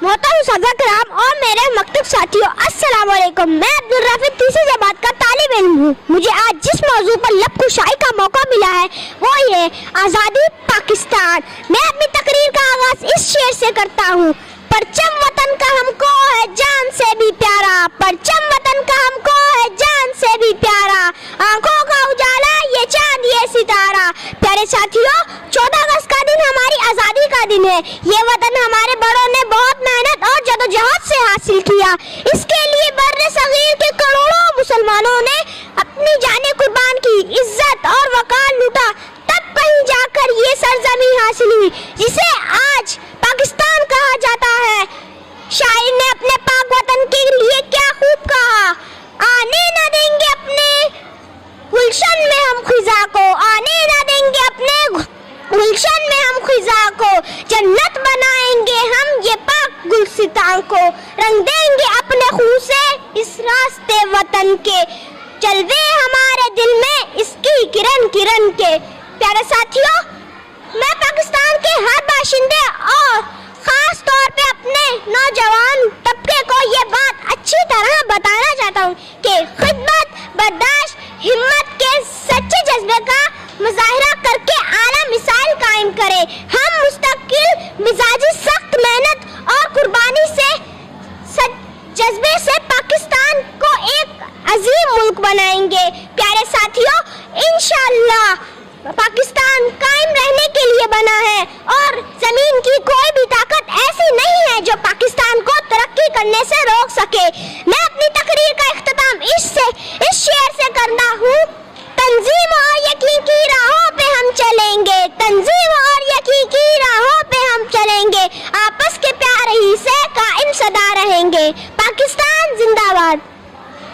मोहतरम सदर कराम और मेरे मकतब साथियों, अस्सलाम वालेकुम। मैं अब्दुल रफीक तीसरी जमात का तालिब इल्म हूँ। मुझे आज जिस मौजू पर लब कुशाई का मौका मिला है वो ये आज़ादी पाकिस्तान। मैं अपनी तकरीर का आगाज इस शेर से करता हूँ। परचम वतन का हमको है जान से भी प्यारा, परचम वतन का हमको है जान से भी प्यारा, आंखों का उजाला ये चांद ये सितारा। प्यारे साथियों, 14 अगस्त का दिन हमारी आज़ादी का दिन है। ये वतन हमारे बड़ों ने बहुत मेहनत और जदोजहद से हासिल किया। इसके लिए बर्रे सगीर के करोड़ों मुसलमानों ने अपनी जानें कुर्बान की, इज्जत और वकार लूटा, तब कहीं जाकर ये सरजमीं हासिल हुई जिसे आज पाकिस्तान कहा जाता है। शायर ने अपने पाक वतन के लिए क्या खूब कहा, आने न देंगे अपने गुलशन में हम खिजा को, आने न देंगे अपने गुलशन में हम खिजा को, जन्नत बनाएंगे हम ये पाक गुलसितां को, रंग देंगे अपने खून से इस रास्ते वतन के, जलवे हमारे दिल में इसकी किरण किरण के। प्यारे साथियों, मैं पाकिस्तान के हर बाशिंदे और खास तौर पे अपने नौजवान तबके को ये बात अच्छी तरह बताना चाहता हूँ कि खिदमत, बर्दाश्त, हिम्मत के सच्चे जज्बे का मुजाहिरा करके आला मिसाल कायम करें। हम मुस्तकिल मिजाजी, सख्त मेहनत और कुर्बानी से जज्बे से पाकिस्तान को एक अजीम मुल्क बनाएंगे। प्यारे साथियों, इंशाअल्लाह पाकिस्तान कायम रहने के लिए बना है और जमीन की कोई भी ताकत ऐसी नहीं है जो पाकिस्तान को तरक्की करने से रोक सके। मैं अपनी तकरीर का इख्तिताम इस शेर से करता हूँ, तंजीम और यकीन की राहों पे हम चलेंगे, तंजीम और यकीन की राहों पे हम चलेंगे, आपस के प्यार ही से कायम सदा रहेंगे। पाकिस्तान जिंदा